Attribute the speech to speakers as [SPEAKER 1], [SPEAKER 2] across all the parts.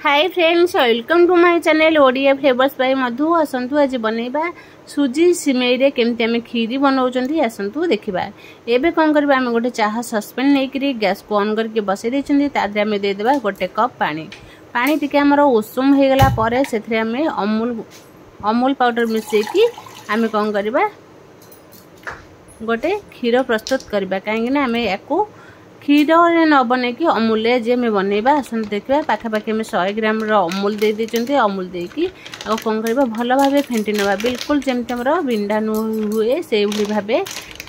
[SPEAKER 1] Hi friends, welcome to my channel Odia flavours by Madhu. आसंतु आज बनैबा सुजी सिमेई रे केमते हमें खीरी बनाउचंती। आसंतु देखिबा। एबे कोन करबा, हमें गोटे चाहा सस्पेन नेकरी गैस को ऑन करके बसै देछंती। तादरे हमें दे देबा गोटे कप पानी। पानी टिके हमर उषुम हे गेला परे सेथरे हमें अमूल पाउडर मिसै की हमें कोन करबा, गोटे खीर प्रस्तुत करबा। काहेकि ना हमें याको क्षीर न बने कि अमूल जे में बनैबा। आसन देखा पाखापाखि हमें 100 ग्राम अमूल दे देते। अमूल देकी कौन करबा, भल भाव फेंटी नवा। बिल्कुल जमती हमर बिंडा नु हुए से भाव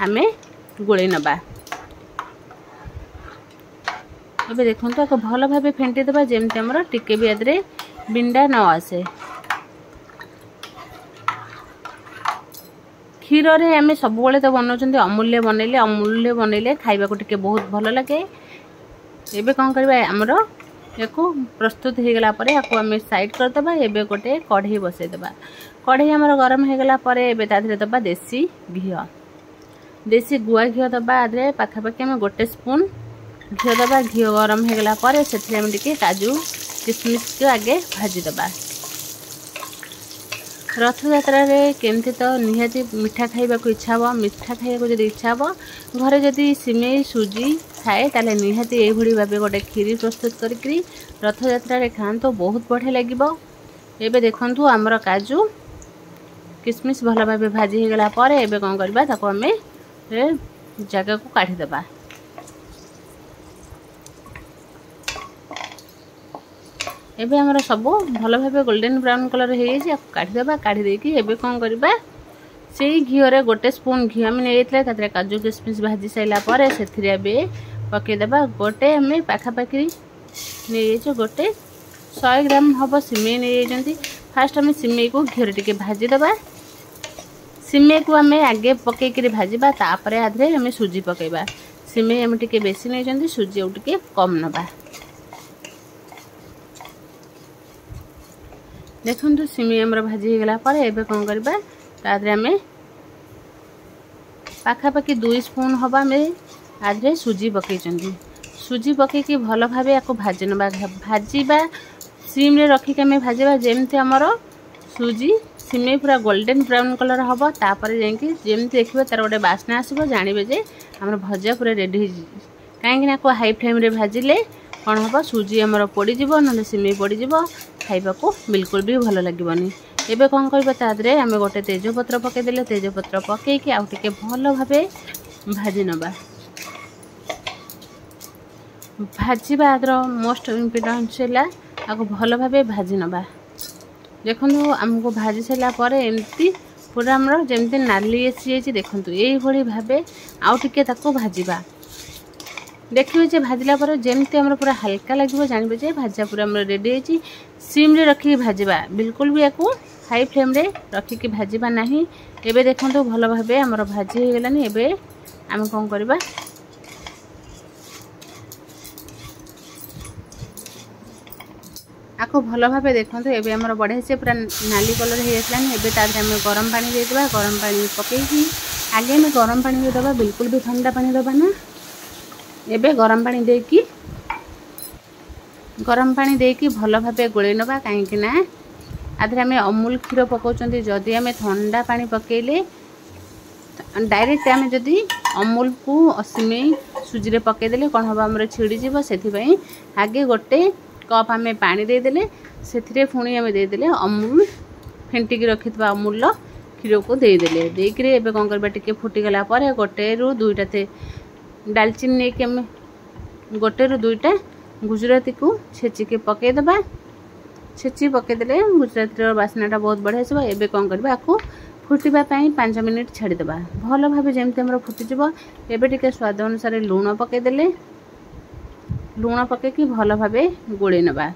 [SPEAKER 1] आम गोले नवा। अब देखो भल भाव फेंटी देबा, जमती हमर टिके भी आदरे बिंडा न आसे। क्षीर रे आम सब तो बनाऊँ अमूल्य बनइले खाइबा को टिके बहुत भल लगे। एबे कौन करबा, हमर याको प्रस्तुत हो गला परे याको आम साइड कर दबा। एबे गोटे कढ़ई बसई दबा। कढ़ई हमर गरम हो गला परे एबे तादरे दबा देसी गुआ घी दबा। आदरे पाखापाखि आम गोटे स्पून घी दबा। घी गरम हो गला परे सेथरे हम टिके काजू किशमिश को आगे भाजी दबा। रथ यात्रा रे केमती तो निहाती मिठा खाइबा को इच्छा हो। मिठा खाइबा को जदी इच्छा हो, घरे जदी सिमेई सुजी खाए ताले निहाती ए भड़ी भाबे गोटे खीरी प्रस्तुत करी रथ यात्रा रे खान तो बहुत बढ़िया लागिबो। एबे देखंतु हमर काजू किशमिश भल भाबे भाजी हे गला परे एबे कोन करबा, ताको हमें ए जगह को काढी देबा। एबे हमर सब भल भाव गोल्डन ब्राउन कलर हो जाए काढ़ी देबा। काढ़ी देकी एबे कोन करबा, से घी रे गोटे स्पून घी हम नेइतले तादरे काजू किशमिश भाजी साइला परे सेथिरे एबे पके देबा। गोटे हमें पाखापाखि नहीं गोटे 100 ग्राम हम सिमेई नहीं। फास्ट हमें सिमेई को घी टिके भाजी देबा। सिमेई को हमें आगे पकईकि भाजबा, तापरे आधे हमें सुजी पकेबा। सिमेई हमें टिके बेसी नहीं, सुजी और टिके कम नबा। देखो सिमेई हमर भाजी हो गला पर एबे कोन करबा, तादरे हमें पाखापाखि 2 स्पून हवा में आदरे सुजी पकईचंदी। सुजी पकईकी भल भाव याको भाजी नबा। भाजीबा सिम रे रखिक हमें भाजीबा, जेमती हमर सुजी सिमेई पूरा गोल्डन ब्राउन कलर हबो। तापर जेंकी जेमती देखिबे तार गोटे बास्ना आसीबो, जानिबे जे हमर भजा पूरा रेडी हो। काहेकि ना को हाई फ्लेम रे भाजिले कौन हम सुजी हमर पड़ी जीवो, न सिमेई पड़ी जीवो, खाइबा को बिल्कुल भी भल लगिबनी। एबे कौन करबा, तादरे हमें गोटे तेजपत्र पके देले। तेजपत्र पकेकी आउ टिके भल भाबे भाजी नबा। भाजीबा आदर मोस्ट इम्पोर्टेंट है आको भल भाबे भाजी नबा। देखंतु हमको भाजी सारा परे एमती पूरा हमर जेमती नाली आसी। देखंतु एई भली भाबे आउ टिके ताको भाजीबा। देखिए जे भाजला पर जेमती हमर पूरा हल्का लगे, जानबे जे भाजा पूरा हमर रेडी है। सिम रे रखी भाजबा, बिल्कुल भी याको हाई फ्लेम रे रखिकी भाजबा नहीं। एबे देखंतु भल भाबे हमर भाजी हो गेलानी। एबे हम कोन करबा, आको भल भाबे देखंतु एबे हमर बढ़े से पूरा नाली कलर हो जातलानी। एबे तादरे हम गरम पानी दे देबा। गरम पानी पकेकी आगे हम गरम पानी दे देबा, बिल्कुल भी ठंडा पानी देबा ना। एबे गरम पानी देकी भल भाबे गोले नबा। काहेकि ना आधे आम अमूल क्षीर पकाउचंती। जदि आम ठंडा पानी पकेले डायरेक्ट आम जदि अमूल को सिमेई सुजी रे पकेदेले कौन हम हमर छिड़ी जीवो। सेथिबाई आगे गोटे कप आम पानी दे देले, सेथिरे पुणी आम दे देले अमूल फेंटिकी रखिथबा अमूल क्षीर को दे देले। देकरे एबे कोन करबा, टिके फुटी गला परे गोटे रु दुईटा दालचीनी नहीं कि गोटे रु दुईटा गुजराती को छेचिके पकई दबा। छेची पकईदे गुजराती बास्नाटा बहुत बढ़िया आसो। एबे कौन करबा, आपको फुटवा 5 मिनिट छाड़ी दबा। भल भाव जमती हमर फुटीजिवो। एबे टिके स्वाद अनुसार लूण पकईदेले, लूण पकईकी भल भाव गोले नबा।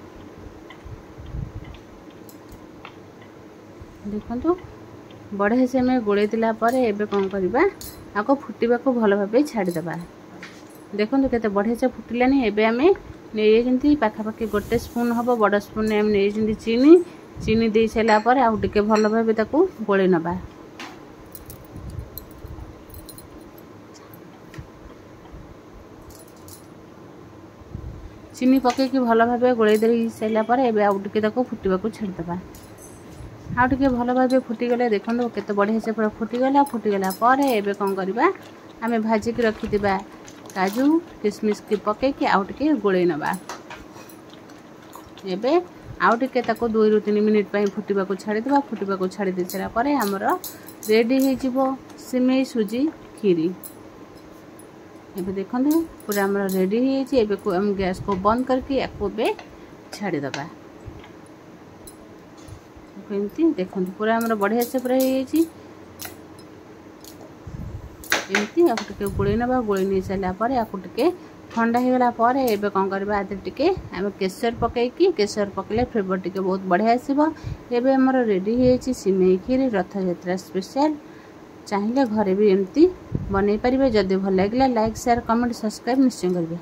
[SPEAKER 1] देखंतु बढ़िया से हमें गोले दिला परे एबे कौन करबा, आपको फुटवा को भल भाव छाड़ी दबा। देखो केते बढ़िया से फुटिलानी। एबे आमे नहीं पाखापाखि गोटे स्पून हम बड़ स्पून आम नहीं चीनी दे सारा पर आउ टिके भल भाव ताकू गोले नबा। चीनी पकईकि भल भाव गोल दे सारापर एवं आउ टे फुटवा छाड़देवा आउ टे भल भाव फुटीगले देखो केते बढ़िया से पूरा फुटीगला फुटीगला एवं कौन करवा आम भाजिक रखि काजू किशमिश की पकईकि आउ टे गोल नवा एवं आउ टे 2 ରୁ 3 मिनिट फुटवा छाड़देवा फुटवा छाड़ी दे सारापर आमर रेडी हो सिमेई सुजी खीरी एबे देखो पूरा आम रेडी हो गैस को बंद करके छाड़देवा एमती देखो पूरा आम बढ़िया से पूरा एमती आपको गोल नवा गोल नहीं सारापर आपको ठंडा हो गला एबे कौन करबा आदि टिके आम केसर पकईकि केसर पकले फ्लेवर टिके बहुत बढ़िया आसीबो एबे हमर रेडी हो सिमेई खीर रथ यात्रा स्पेशल चाहिए घरे भी एमती बनै पारिबे जदि भल लागिला लाइक शेयर कमेंट सब्सक्राइब निश्चय करिवे।